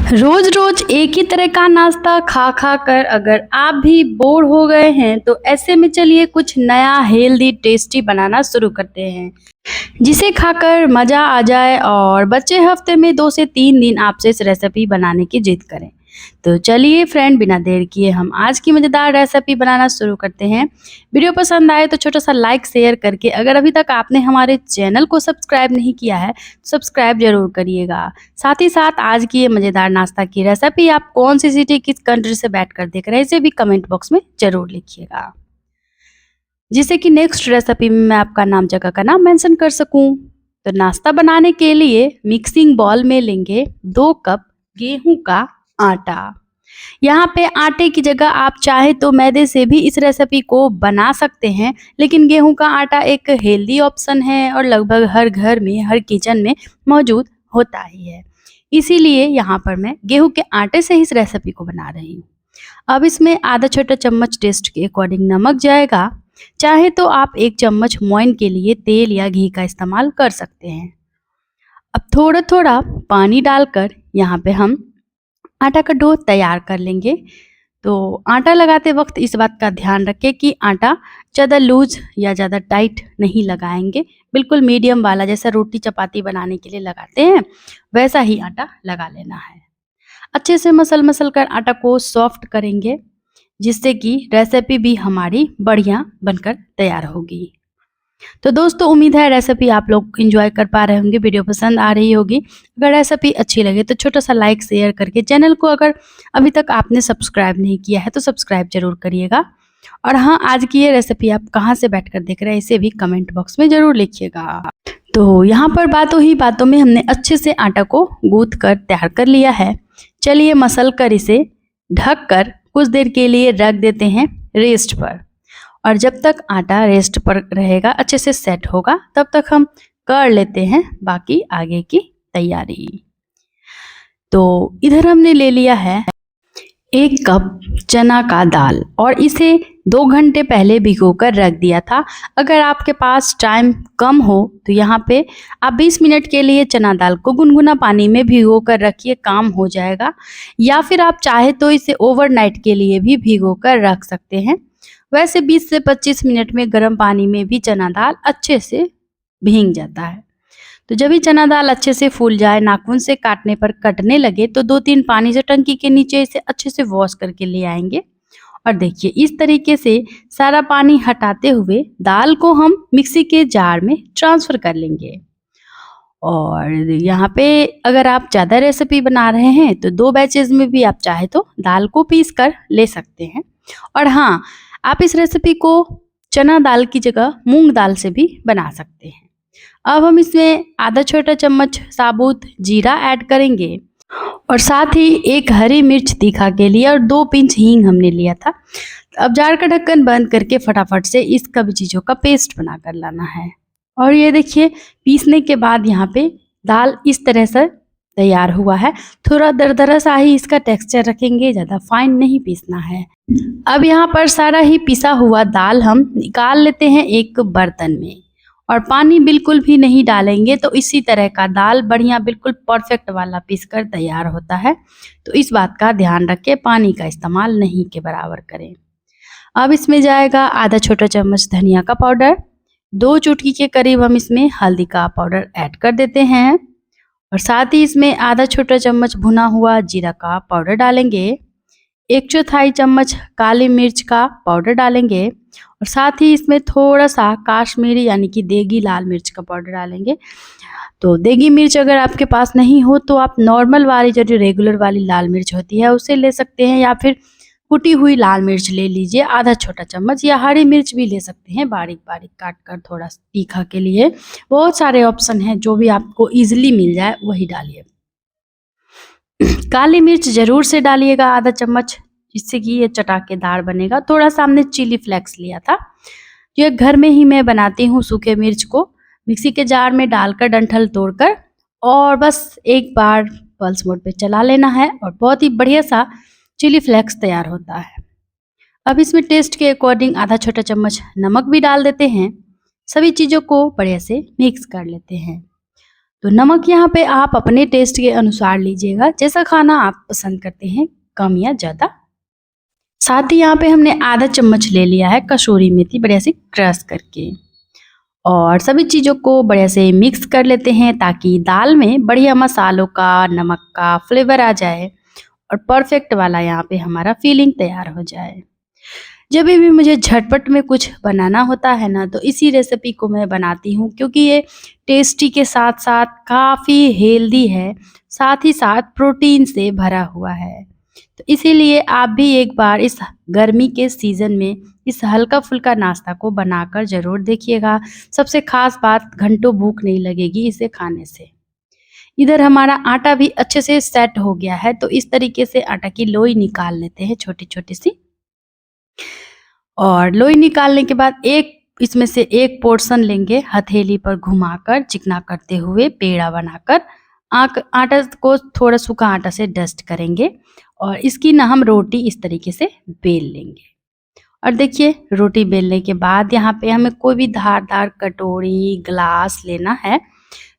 रोज रोज एक ही तरह का नाश्ता खा खा कर अगर आप भी बोर हो गए हैं तो ऐसे में चलिए कुछ नया हेल्दी टेस्टी बनाना शुरू करते हैं जिसे खाकर मज़ा आ जाए और बच्चे हफ्ते में 2 से 3 दिन आपसे इस रेसिपी बनाने की जिद करें। तो चलिए फ्रेंड, बिना देर किए हम आज की मज़ेदार रेसिपी बनाना शुरू करते हैं। वीडियो पसंद आए तो छोटा सा लाइक शेयर करके, अगर अभी तक आपने हमारे चैनल को सब्सक्राइब नहीं किया है तो सब्सक्राइब जरूर करिएगा। साथ ही साथ आज की ये मज़ेदार नाश्ता की रेसिपी आप कौन सी सिटी, किस कंट्री से बैठ कर देख रहे हैं, इसे भी कमेंट बॉक्स में जरूर लिखिएगा, जिससे कि नेक्स्ट रेसिपी में मैं आपका नाम, जगह का नाम मेंशन कर सकूं। तो नाश्ता बनाने के लिए मिक्सिंग बाउल में लेंगे 2 कप गेहूं का आटा। यहाँ पे आटे की जगह आप चाहे तो मैदे से भी इस रेसिपी को बना सकते हैं, लेकिन गेहूं का आटा एक हेल्दी ऑप्शन है और लगभग हर घर में, हर किचन में मौजूद होता ही है। इसीलिए यहाँ पर मैं गेहूं के आटे से ही इस रेसिपी को बना रही हूँ। अब इसमें आधा छोटा चम्मच टेस्ट के अकॉर्डिंग नमक जाएगा। चाहे तो आप 1 चम्मच मोइन के लिए तेल या घी का इस्तेमाल कर सकते हैं। अब थोड़ा थोड़ा पानी डालकर यहाँ पे हम आटा का डो तैयार कर लेंगे। तो आटा लगाते वक्त इस बात का ध्यान रखें कि आटा ज़्यादा लूज या ज़्यादा टाइट नहीं लगाएंगे, बिल्कुल मीडियम वाला, जैसा रोटी चपाती बनाने के लिए लगाते हैं वैसा ही आटा लगा लेना है। अच्छे से मसल कर आटा को सॉफ्ट करेंगे, जिससे कि रेसिपी भी हमारी बढ़िया बनकर तैयार होगी। तो दोस्तों, उम्मीद है रेसिपी आप लोग एंजॉय कर पा रहे होंगे, वीडियो पसंद आ रही होगी। अगर रेसिपी अच्छी लगे तो छोटा सा लाइक शेयर करके, चैनल को अगर अभी तक आपने सब्सक्राइब नहीं किया है तो सब्सक्राइब जरूर करिएगा। और हाँ, आज की ये रेसिपी आप कहाँ से बैठकर देख रहे हैं इसे भी कमेंट बॉक्स में जरूर लिखिएगा। तो यहाँ पर बातों ही बातों में हमने अच्छे से आटा को गूंथ कर तैयार कर लिया है। चलिए मसल कर इसे ढक कर कुछ देर के लिए रख देते हैं रेस्ट पर। और जब तक आटा रेस्ट पर रहेगा, अच्छे से सेट होगा, तब तक हम कर लेते हैं बाकी आगे की तैयारी। तो इधर हमने ले लिया है 1 कप चना का दाल और इसे 2 घंटे पहले भिगोकर रख दिया था। अगर आपके पास टाइम कम हो तो यहाँ पे आप 20 मिनट के लिए चना दाल को गुनगुना पानी में भिगो कर रखिए, काम हो जाएगा। या फिर आप चाहे तो इसे ओवरनाइट के लिए भी भिगो कर रख सकते हैं। वैसे 20 से 25 मिनट में गर्म पानी में भी चना दाल अच्छे से भीग जाता है। तो जब भी चना दाल अच्छे से फूल जाए, नाखून से काटने पर कटने लगे, तो 2-3 पानी से टंकी के नीचे इसे अच्छे से वॉश करके ले आएंगे। और देखिए, इस तरीके से सारा पानी हटाते हुए दाल को हम मिक्सी के जार में ट्रांसफ़र कर लेंगे। और यहाँ पे अगर आप ज़्यादा रेसिपी बना रहे हैं तो 2 बैचेज में भी आप चाहे तो दाल को पीस कर ले सकते हैं। और हाँ, आप इस रेसिपी को चना दाल की जगह मूंग दाल से भी बना सकते हैं। अब हम इसमें आधा छोटा चम्मच साबुत जीरा ऐड करेंगे और साथ ही 1 हरी मिर्च तीखा के लिए और 2 पिंच हींग हमने लिया था। अब जार का ढक्कन बंद करके फटाफट से इस सभी चीज़ों का पेस्ट बना कर लाना है। और ये देखिए, पीसने के बाद यहाँ पे दाल इस तरह से तैयार हुआ है। थोड़ा दरदरा सा ही इसका टेक्सचर रखेंगे, ज़्यादा फाइन नहीं पीसना है। अब यहाँ पर सारा ही पिसा हुआ दाल हम निकाल लेते हैं एक बर्तन में और पानी बिल्कुल भी नहीं डालेंगे। तो इसी तरह का दाल बढ़िया बिल्कुल परफेक्ट वाला पीस कर तैयार होता है। तो इस बात का ध्यान रखें, पानी का इस्तेमाल नहीं के बराबर करें। अब इसमें जाएगा आधा छोटा चम्मच धनिया का पाउडर, 2 चुटकी के करीब हम इसमें हल्दी का पाउडर ऐड कर देते हैं और साथ ही इसमें आधा छोटा चम्मच भुना हुआ जीरा का पाउडर डालेंगे, 1/4 चम्मच काली मिर्च का पाउडर डालेंगे और साथ ही इसमें थोड़ा सा काश्मीरी यानी कि देगी लाल मिर्च का पाउडर डालेंगे। तो देगी मिर्च अगर आपके पास नहीं हो तो आप नॉर्मल वाली, जो रेगुलर वाली लाल मिर्च होती है, उसे ले सकते हैं, या फिर कुटी हुई लाल मिर्च ले लीजिए आधा छोटा चम्मच, या हरी मिर्च भी ले सकते हैं बारीक बारीक काट कर, थोड़ा तीखा के लिए। बहुत सारे ऑप्शन हैं, जो भी आपको ईजिली मिल जाए वही डालिए। काली मिर्च जरूर से डालिएगा आधा चम्मच, जिससे कि ये चटाकेदार बनेगा। थोड़ा सा हमने चिली फ्लेक्स लिया था, जो घर में ही मैं बनाती हूँ। सूखे मिर्च को मिक्सी के जार में डालकर डंठल तोड़कर और बस एक बार पल्स मोड पे चला लेना है और बहुत ही बढ़िया सा चिली फ्लेक्स तैयार होता है। अब इसमें टेस्ट के अकॉर्डिंग आधा छोटा चम्मच नमक भी डाल देते हैं। सभी चीज़ों को बढ़िया से मिक्स कर लेते हैं। तो नमक यहाँ पे आप अपने टेस्ट के अनुसार लीजिएगा, जैसा खाना आप पसंद करते हैं, कम या ज़्यादा। साथ ही यहाँ पे हमने आधा चम्मच ले लिया है कसूरी मेथी, बढ़िया से क्रश करके। और सभी चीज़ों को बढ़िया से मिक्स कर लेते हैं ताकि दाल में बढ़िया मसालों का, नमक का फ्लेवर आ जाए और परफेक्ट वाला यहाँ पे हमारा फीलिंग तैयार हो जाए। जब भी मुझे झटपट में कुछ बनाना होता है ना, तो इसी रेसिपी को मैं बनाती हूँ, क्योंकि ये टेस्टी के साथ साथ काफ़ी हेल्दी है, साथ ही साथ प्रोटीन से भरा हुआ है। तो इसीलिए आप भी एक बार इस गर्मी के सीज़न में इस हल्का-फुल्का नाश्ता को बनाकर ज़रूर देखिएगा। सबसे ख़ास बात, घंटों भूख नहीं लगेगी इसे खाने से। इधर हमारा आटा भी अच्छे से सेट हो गया है, तो इस तरीके से आटा की लोई निकाल लेते हैं छोटी-छोटी सी। और लोई निकालने के बाद इसमें से एक पोर्शन लेंगे, हथेली पर घुमाकर चिकना करते हुए पेड़ा बनाकर आटा को थोड़ा सूखा आटा से डस्ट करेंगे और इसकी ना हम रोटी इस तरीके से बेल लेंगे। और देखिए, रोटी बेलने के बाद यहाँ पे हमें कोई भी धारदार कटोरी, ग्लास लेना है,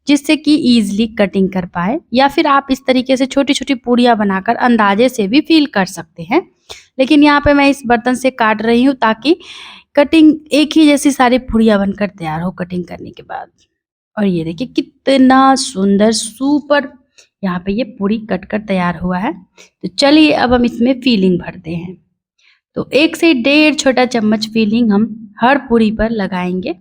जिससे कि ईजिली कटिंग कर पाए, या फिर आप इस तरीके से छोटी-छोटी पूड़ियाँ बनाकर अंदाजे से भी फील कर सकते हैं। लेकिन यहाँ पे मैं इस बर्तन से काट रही हूँ ताकि कटिंग एक ही जैसी सारी पूड़ियाँ बनकर तैयार हो कटिंग करने के बाद। और ये देखिए कितना सुंदर सुपर यहाँ पे ये पूरी कट कर तैयार हुआ है। तो चलिए अब हम इसमें फीलिंग भरते हैं। तो 1 से 1.5 छोटा चम्मच फीलिंग हम हर पूरी पर लगाएंगे।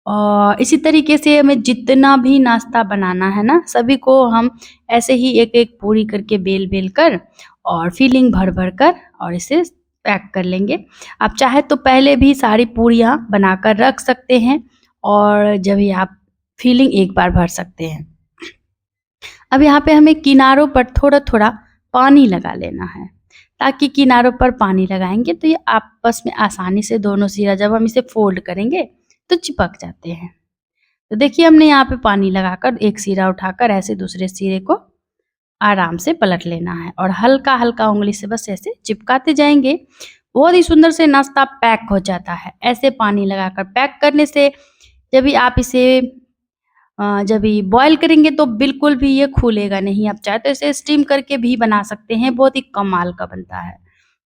और इसी तरीके से हमें जितना भी नाश्ता बनाना है ना, सभी को हम ऐसे ही एक-एक पूरी करके बेल-बेल कर और फीलिंग भर-भर कर और इसे पैक कर लेंगे। आप चाहे तो पहले भी सारी पूरियाँ बनाकर रख सकते हैं और जब भी आप फीलिंग एक बार भर सकते हैं। अब यहाँ पे हमें किनारों पर थोड़ा-थोड़ा पानी लगा लेना है, ताकि किनारों पर पानी लगाएंगे तो ये आपस में आसानी से दोनों सिरा जब हम इसे फोल्ड करेंगे तो चिपक जाते हैं। तो देखिए, हमने यहाँ पे पानी लगाकर एक सिरा उठाकर ऐसे दूसरे सिरे को आराम से पलट लेना है और हल्का-हल्का उंगली से बस ऐसे चिपकाते जाएंगे। बहुत ही सुंदर से नाश्ता पैक हो जाता है। ऐसे पानी लगाकर पैक करने से जब भी आप इसे जब भी बॉयल करेंगे तो बिल्कुल भी ये खुलेगा नहीं। आप चाहे तो इसे स्टीम करके भी बना सकते हैं, बहुत ही कमाल का बनता है।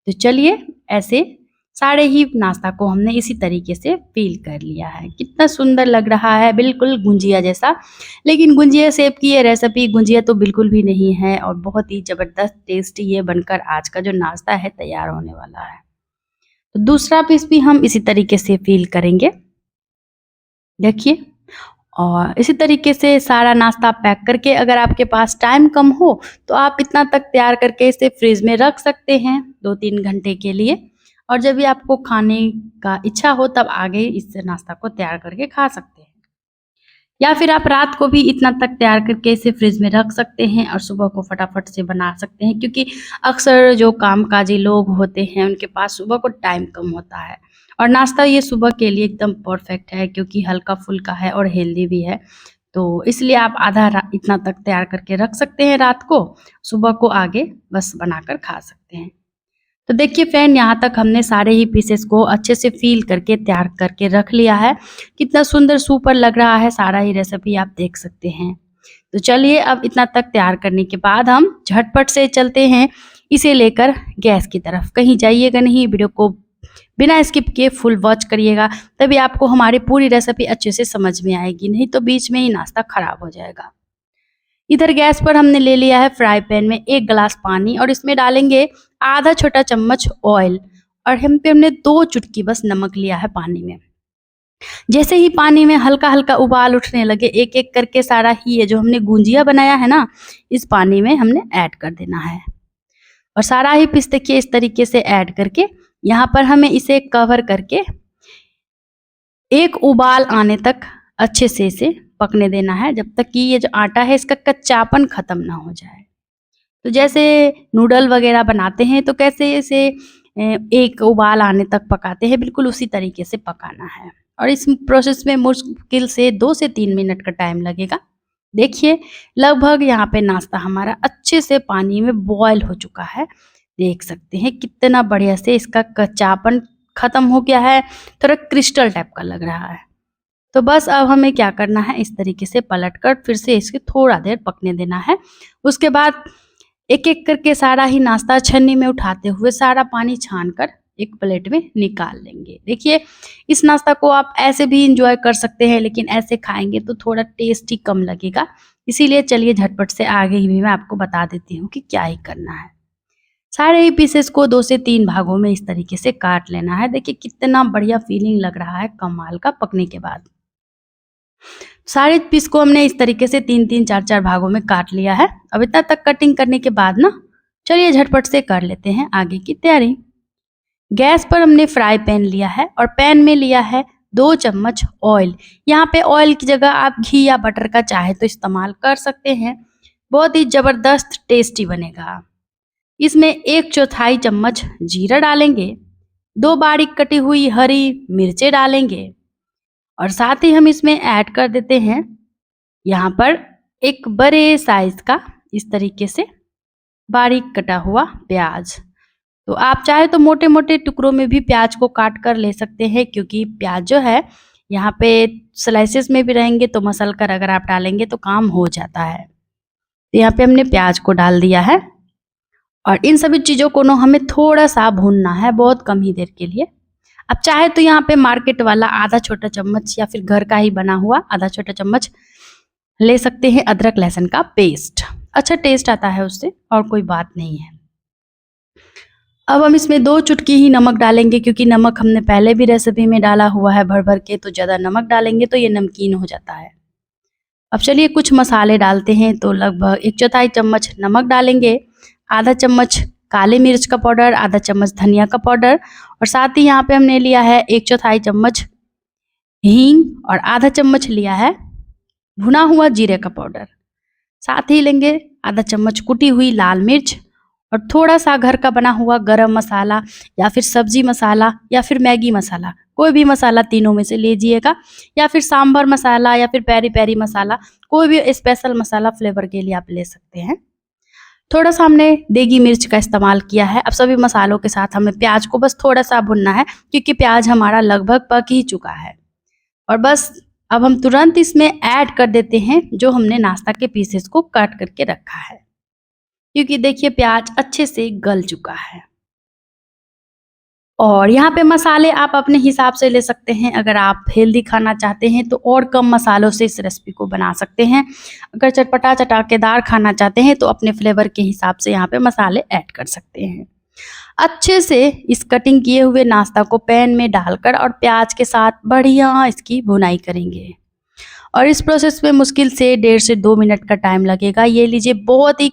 तो चलिए, ऐसे सारे ही नाश्ता को हमने इसी तरीके से फील कर लिया है। कितना सुंदर लग रहा है, बिल्कुल गुंजिया जैसा। लेकिन गुंजिया शेप की ये रेसिपी गुंजिया तो बिल्कुल भी नहीं है और बहुत ही ज़बरदस्त टेस्टी ये बनकर आज का जो नाश्ता है तैयार होने वाला है। तो दूसरा पीस भी हम इसी तरीके से फील करेंगे। देखिए, और इसी तरीके से सारा नाश्ता पैक करके, अगर आपके पास टाइम कम हो तो आप इतना तक तैयार करके इसे फ्रिज में रख सकते हैं 2-3 घंटे के लिए, और जब भी आपको खाने का इच्छा हो तब आगे इस नाश्ता को तैयार करके खा सकते हैं। या फिर आप रात को भी इतना तक तैयार करके इसे फ्रिज में रख सकते हैं और सुबह को फटाफट से बना सकते हैं, क्योंकि अक्सर जो कामकाजी लोग होते हैं उनके पास सुबह को टाइम कम होता है। और नाश्ता ये सुबह के लिए एकदम परफेक्ट है, क्योंकि हल्का-फुल्का है और हेल्दी भी है। तो इसलिए आप इतना तक तैयार करके रख सकते हैं रात को, सुबह को आगे बस बनाकर खा सकते हैं। तो देखिए फ्रेंड, यहाँ तक हमने सारे ही पीसेस को अच्छे से फील करके तैयार करके रख लिया है। कितना सुंदर सुपर लग रहा है, सारा ही रेसिपी आप देख सकते हैं। तो चलिए, अब इतना तक तैयार करने के बाद हम झटपट से चलते हैं इसे लेकर गैस की तरफ। कहीं जाइएगा नहीं, वीडियो को बिना स्किप किए फुल वॉच करिएगा, तभी आपको हमारी पूरी रेसिपी अच्छे से समझ में आएगी, नहीं तो बीच में ही नाश्ता खराब हो जाएगा। इधर गैस पर हमने ले लिया है फ्राई पैन में 1 गिलास पानी और इसमें डालेंगे आधा छोटा चम्मच ऑयल और हमने 2 चुटकी बस नमक लिया है पानी में। जैसे ही पानी में हल्का-हल्का उबाल उठने लगे, एक-एक करके सारा ही ये जो हमने गुंजिया बनाया है ना, इस पानी में हमने ऐड कर देना है। और सारा ही पीस देखिए इस तरीके से ऐड करके यहाँ पर हमें इसे कवर करके एक उबाल आने तक अच्छे से इसे पकने देना है, जब तक कि ये जो आटा है इसका कच्चापन खत्म ना हो जाए। तो जैसे नूडल वगैरह बनाते हैं तो कैसे इसे एक उबाल आने तक पकाते हैं, बिल्कुल उसी तरीके से पकाना है। और इस प्रोसेस में मुश्किल से 2 से 3 मिनट का टाइम लगेगा। देखिए, लगभग यहाँ पे नाश्ता हमारा अच्छे से पानी में बॉयल हो चुका है। देख सकते हैं कितना बढ़िया से इसका कच्चापन खत्म हो गया है, थोड़ा क्रिस्टल टाइप का लग रहा है। तो बस अब हमें क्या करना है, इस तरीके से पलटकर फिर से इसके थोड़ा देर पकने देना है। उसके बाद एक-एक करके सारा ही नाश्ता छन्नी में उठाते हुए सारा पानी छानकर एक प्लेट में निकाल लेंगे। देखिए, इस नाश्ता को आप ऐसे भी एंजॉय कर सकते हैं, लेकिन ऐसे खाएँगे तो थोड़ा टेस्ट ही कम लगेगा। इसीलिए चलिए झटपट से आगे ही भी मैं आपको बता देती हूँ कि क्या ही करना है। सारे ही पीसेस को 2 से 3 भागों में इस तरीके से काट लेना है। देखिए कितना बढ़िया फीलिंग लग रहा है कमाल का पकने के बाद। सारे पीस को हमने इस तरीके से 3-3, 4-4 भागों में काट लिया है। अब इतना तक कटिंग करने के बाद ना, चलिए झटपट से कर लेते हैं आगे की तैयारी। गैस पर हमने फ्राई पैन लिया है और पैन में लिया है 2 चम्मच ऑयल। यहाँ पे ऑयल की जगह आप घी या बटर का चाहे तो इस्तेमाल कर सकते हैं। बहुत ही ज़बरदस्त टेस्टी बनेगा। इसमें 1/4 चम्मच जीरा डालेंगे, 2 बारीक कटी हुई हरी मिर्चें डालेंगे और साथ ही हम इसमें ऐड कर देते हैं यहाँ पर एक बड़े साइज का इस तरीके से बारीक कटा हुआ प्याज। तो आप चाहे तो मोटे-मोटे टुकड़ों में भी प्याज को काट कर ले सकते हैं, क्योंकि प्याज जो है यहाँ पे स्लाइसेस में भी रहेंगे तो मसल कर अगर आप डालेंगे तो काम हो जाता है। तो यहाँ पे हमने प्याज को डाल दिया है और इन सभी चीज़ों को ना हमें थोड़ा-सा भूनना है, बहुत कम ही देर के लिए। अब चाहे तो यहाँ पे मार्केट वाला आधा छोटा चम्मच या फिर घर का ही बना हुआ आधा छोटा चम्मच ले सकते हैं अदरक लहसुन का पेस्ट। अच्छा टेस्ट आता है उससे, और कोई बात नहीं है। अब हम इसमें 2 चुटकी ही नमक डालेंगे, क्योंकि नमक हमने पहले भी रेसिपी में डाला हुआ है भर-भर के, तो ज़्यादा नमक डालेंगे तो ये नमकीन हो जाता है। अब चलिए कुछ मसाले डालते हैं, तो लगभग 1/4 चम्मच नमक डालेंगे, आधा चम्मच काली मिर्च का पाउडर, आधा चम्मच धनिया का पाउडर और साथ ही यहाँ पे हमने लिया है 1/4 चम्मच हींग और आधा चम्मच लिया है भुना हुआ जीरे का पाउडर। साथ ही लेंगे आधा चम्मच कुटी हुई लाल मिर्च और थोड़ा सा घर का बना हुआ गरम मसाला या फिर सब्जी मसाला या फिर मैगी मसाला, कोई भी मसाला तीनों में से लीजिएगा, या फिर सांभर मसाला या फिर पेरी पेरी मसाला, कोई भी स्पेशल मसाला फ्लेवर के लिए आप ले सकते हैं। थोड़ा सा हमने देगी मिर्च का इस्तेमाल किया है। अब सभी मसालों के साथ हमें प्याज को बस थोड़ा सा भुनना है, क्योंकि प्याज हमारा लगभग पक ही चुका है। और बस अब हम तुरंत इसमें ऐड कर देते हैं जो हमने नाश्ता के पीसेस को कट करके रखा है, क्योंकि देखिए प्याज अच्छे से गल चुका है। और यहाँ पे मसाले आप अपने हिसाब से ले सकते हैं। अगर आप हेल्दी खाना चाहते हैं तो और कम मसालों से इस रेसिपी को बना सकते हैं। अगर चटपटा चटाकेदार खाना चाहते हैं तो अपने फ्लेवर के हिसाब से यहाँ पे मसाले ऐड कर सकते हैं। अच्छे से इस कटिंग किए हुए नाश्ता को पैन में डालकर और प्याज के साथ बढ़िया इसकी भुनाई करेंगे। और इस प्रोसेस में मुश्किल से 1.5 से 2 मिनट का टाइम लगेगा। ये लीजिए बहुत ही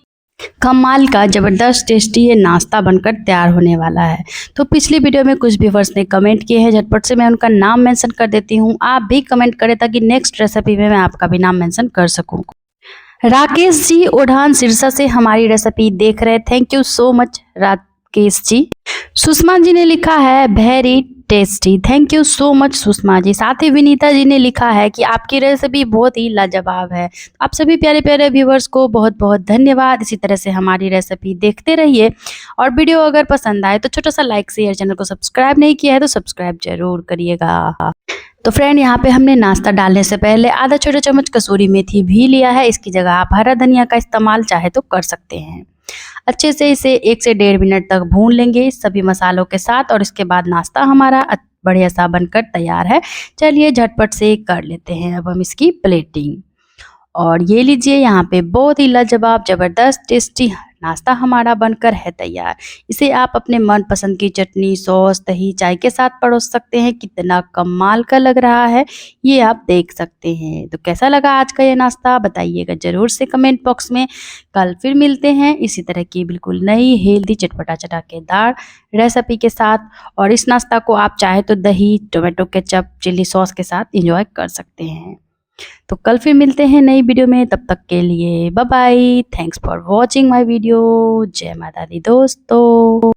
कमाल का ज़बरदस्त टेस्टी ये नाश्ता बनकर तैयार होने वाला है। तो पिछली वीडियो में कुछ व्यूअर्स ने कमेंट किए हैं, झटपट से मैं उनका नाम मेंशन कर देती हूँ। आप भी कमेंट करें ताकि नेक्स्ट रेसिपी में मैं आपका भी नाम मेंशन कर सकूँ। राकेश जी ओढ़ान सिरसा से हमारी रेसिपी देख रहे, thank you so much Rakesh ji. Sushma ji ने लिखा है very tasty, thank you so much Sushma ji. साथ ही विनीता जी ने लिखा है कि आपकी रेसिपी बहुत ही लाजवाब है। आप सभी प्यारे प्यारे व्यूवर्स को बहुत बहुत धन्यवाद। इसी तरह से हमारी रेसिपी देखते रहिए और वीडियो अगर पसंद आए तो छोटा सा लाइक शेयर, चैनल को सब्सक्राइब नहीं किया है तो सब्सक्राइब जरूर करिएगा। तो फ्रेंड यहाँ पे हमने नाश्ता डालने से पहले आधा छोटा चम्मच कसूरी मेथी भी लिया है। इसकी जगह आप हरा धनिया का इस्तेमाल चाहे तो कर सकते हैं। अच्छे से इसे 1 से 1.5 मिनट तक भून लेंगे सभी मसालों के साथ और इसके बाद नाश्ता हमारा बढ़िया सा बनकर तैयार है। चलिए झटपट से कर लेते हैं अब हम इसकी प्लेटिंग। और ये लीजिए यहाँ पे बहुत ही लाजवाब ज़बरदस्त टेस्टी नाश्ता हमारा बनकर है तैयार। इसे आप अपने मनपसंद की चटनी, सॉस, दही, चाय के साथ परोस सकते हैं। कितना कमाल का लग रहा है ये आप देख सकते हैं। तो कैसा लगा आज का ये नाश्ता बताइएगा ज़रूर से कमेंट बॉक्स में। कल फिर मिलते हैं इसी तरह की बिल्कुल नई हेल्दी चटपटा चटाकेदार रेसिपी के साथ। और इस नाश्ता को आप चाहे तो दही, टोमेटो केचप, चिल्ली सॉस के साथ इंजॉय कर सकते हैं। तो कल फिर मिलते हैं नई वीडियो में, तब तक के लिए bye bye. Thanks for watching my video. जय माता दी दोस्तों।